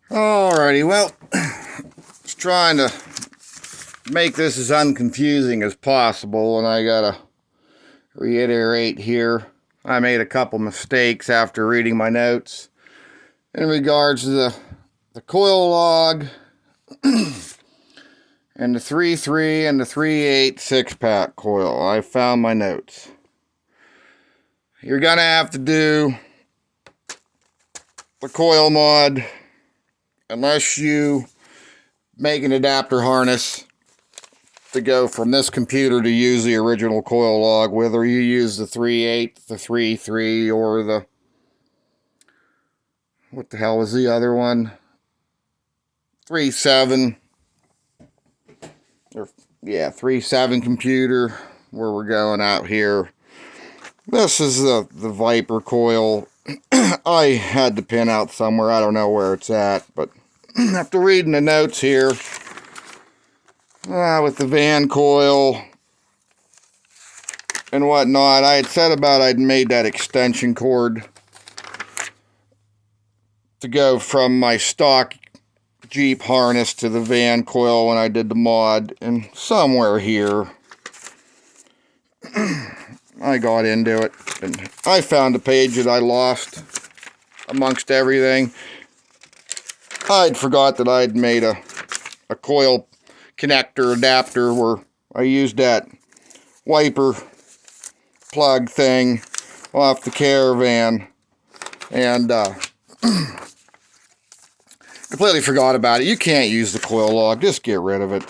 Alrighty, well, just trying to make this as unconfusing as possible, and I gotta reiterate here, I made a couple mistakes after reading my notes in regards to the coil log and the 3.3 and the 3.8 6-pack coil. I found my notes. You're gonna have to do the coil mod unless you make an adapter harness to go from this computer to use the original coil log, whether you use the 3.8, the 3.3, or the, what the hell was the other one? 3.7, or yeah, 3.7 computer, where we're going out here. This is the Viper coil. I had the pin out somewhere, I don't know where it's at, but after reading the notes here, with the van coil and whatnot, I had said about I'd made that extension cord to go from my stock Jeep harness to the van coil when I did the mod, and somewhere here I got into it and I found a page that I lost amongst everything. I'd forgot that I'd made a coil connector adapter where I used that wiper plug thing off the Caravan, and completely forgot about it. You can't use the coil log, just get rid of it.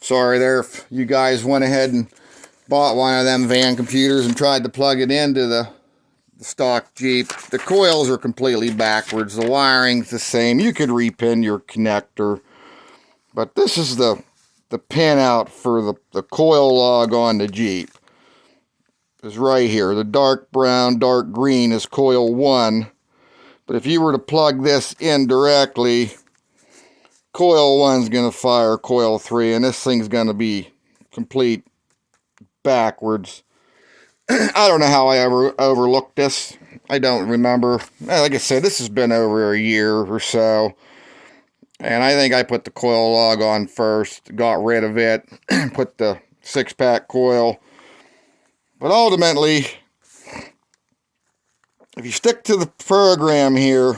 Sorry there if you guys went ahead and bought one of them van computers and tried to plug it into the stock Jeep. The coils are completely backwards, the wiring's the same. You could repin your connector, but this is the pin out for the coil log on the Jeep. Is right here. The dark brown, dark green is coil 1. But if you were to plug this in directly, coil 1's going to fire coil 3, and this thing's going to be complete backwards. I don't know how I ever overlooked this. I don't remember. Like I said, this has been over a year or so. And I think I put the coil log on first, got rid of it, put the 6-pack coil. But ultimately, if you stick to the program here,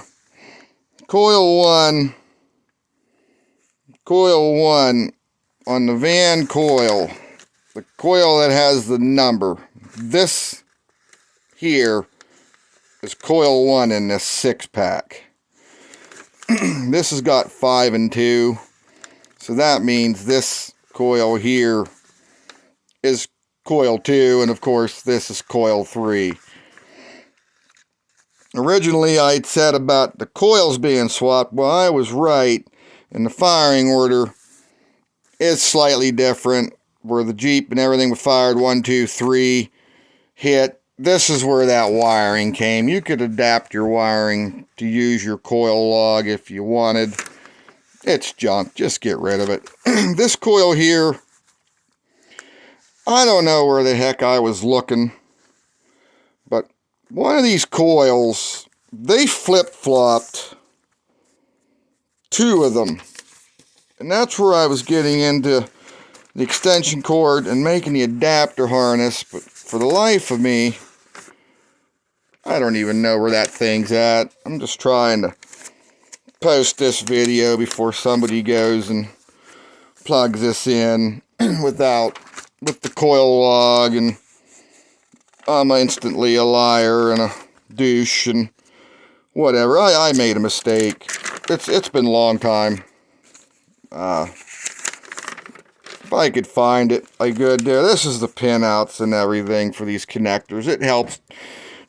coil 1 on the van coil, the coil that has the number, this here is coil 1 in this 6-pack. This has got 5 and 2, so that means this coil here is coil 2, and of course this is coil 3. Originally I'd said about the coils being swapped. Well, I was right, and the firing order is slightly different, where the Jeep and everything was fired 1, 2, 3 hit. This is where that wiring came. You could adapt your wiring to use your coil log if you wanted. It's junk, just get rid of it. This coil here, I don't know where the heck I was looking, but one of these coils, they flip-flopped 2 of them. And that's where I was getting into the extension cord and making the adapter harness. But for the life of me, I don't even know where that thing's at. I'm just trying to post this video before somebody goes and plugs this in with the coil log, and I'm instantly a liar and a douche and whatever. I made a mistake. It's been a long time. If I could find it, I could. This is the pinouts and everything for these connectors. It helps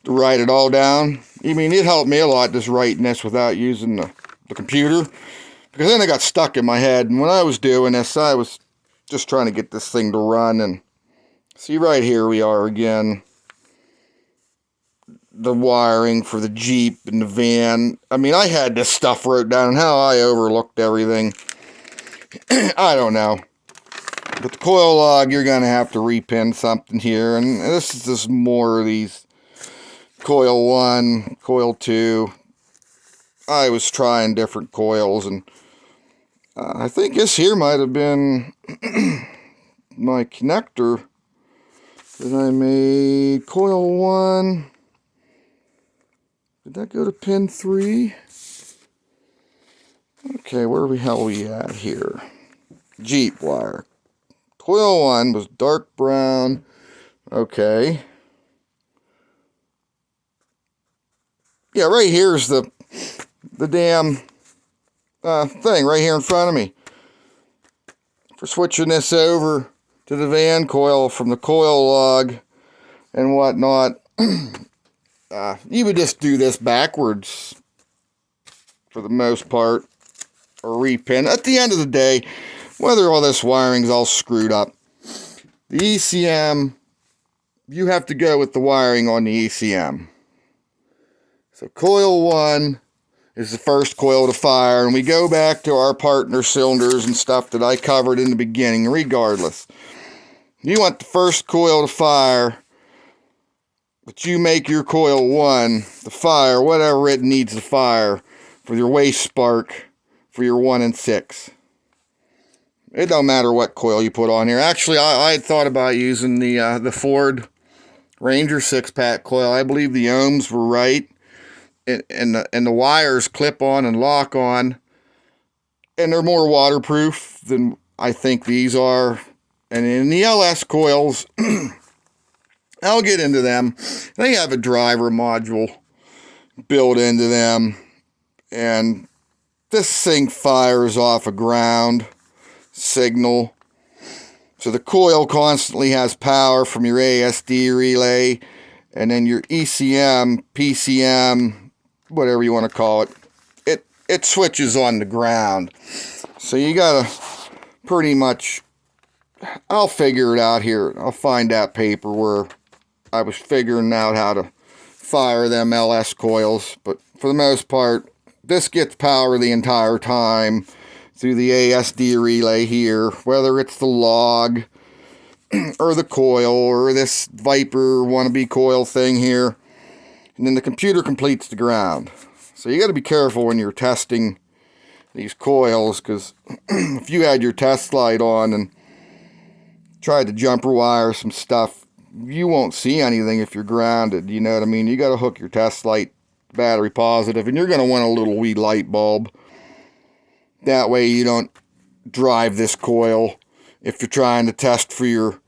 to write it all down. I mean, it helped me a lot just writing this without using the computer, because then it got stuck in my head. And when I was doing this, I was just trying to get this thing to run. And see, right here we are again. The wiring for the Jeep and the van. I mean, I had this stuff wrote down, and how I overlooked everything, I don't know. But the coil log, you're going to have to repin something here. And this is just more of these coil 1, coil 2. I was trying different coils, and I think this here might have been my connector that I made. Coil 1. Did that go to pin 3? Okay, where the hell are we at here? Jeep wire. Coil 1 was dark brown. Okay. Yeah, right here's the damn thing right here in front of me. For switching this over to the van coil from the coil log and whatnot. You would just do this backwards for the most part, or repin. At the end of the day, whether all this wiring's all screwed up, the ECM, you have to go with the wiring on the ECM. So coil 1 is the first coil to fire, and we go back to our partner cylinders and stuff that I covered in the beginning. Regardless, you want the first coil to fire, but you make your coil 1 to fire whatever it needs to fire for your waste spark for your 1 and 6. It don't matter what coil you put on here. Actually, I had thought about using the Ford Ranger 6-pack coil. I believe the ohms were right, and the wires clip on and lock on, and they're more waterproof than I think these are. And in the LS coils, I'll get into them. They have a driver module built into them, and this thing fires off a ground signal. So the coil constantly has power from your ASD relay, and then your ECM, PCM, whatever you want to call it, it switches on the ground. So you gotta pretty much, I'll figure it out here. I'll find that paper where I was figuring out how to fire them LS coils, but for the most part, this gets power the entire time through the ASD relay here, whether it's the log or the coil or this Viper wannabe coil thing here, and then the computer completes the ground. So you got to be careful when you're testing these coils, because if you had your test light on and tried to jumper wire some stuff, you won't see anything if you're grounded. You know what I mean? You got to hook your test light battery positive, and you're going to want a little wee light bulb. That way you don't drive this coil if you're trying to test for your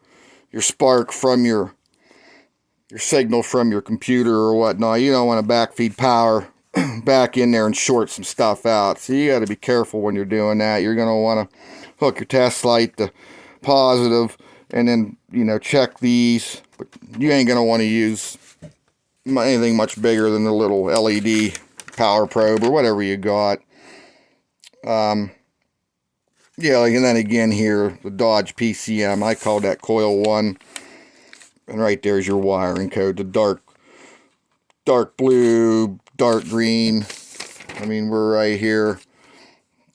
spark from your signal from your computer or whatnot. You don't want to backfeed power back in there and short some stuff out. So you got to be careful when you're doing that. You're going to want to hook your test light to positive, and then, you know, check these. But you ain't going to want to use anything much bigger than the little LED power probe or whatever you got. Yeah, and then again here, the Dodge PCM, I call that coil 1. And right there's your wiring code, the dark blue, dark green. I mean, we're right here,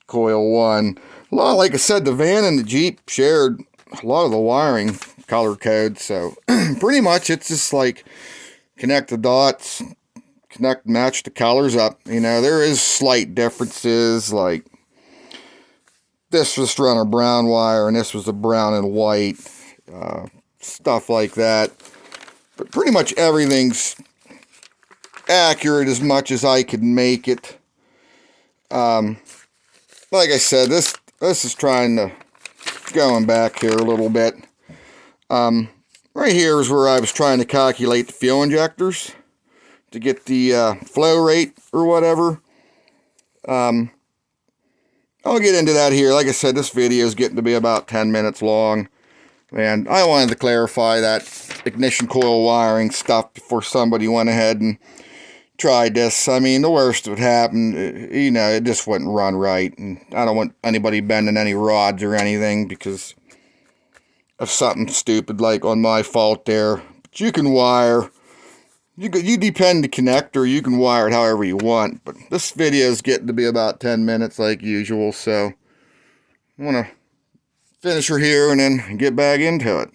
coil 1. A lot, like I said, the van and the Jeep shared a lot of the wiring color code, so pretty much it's just like connect the dots, match the colors up. You know, there is slight differences, like this was run a brown wire and this was a brown and white, stuff like that. But pretty much everything's accurate as much as I could make it. Like I said, this is trying to, going back here a little bit. Right here is where I was trying to calculate the fuel injectors to get the flow rate or whatever. I'll get into that here. Like I said, this video is getting to be about 10 minutes long. And I wanted to clarify that ignition coil wiring stuff before somebody went ahead and tried this. I mean, the worst that would happen, you know, it just wouldn't run right. And I don't want anybody bending any rods or anything because of something stupid like on my fault there. But you can wire. You depend the connector, you can wire it however you want, but this video is getting to be about 10 minutes like usual, so I want to finish her here and then get back into it.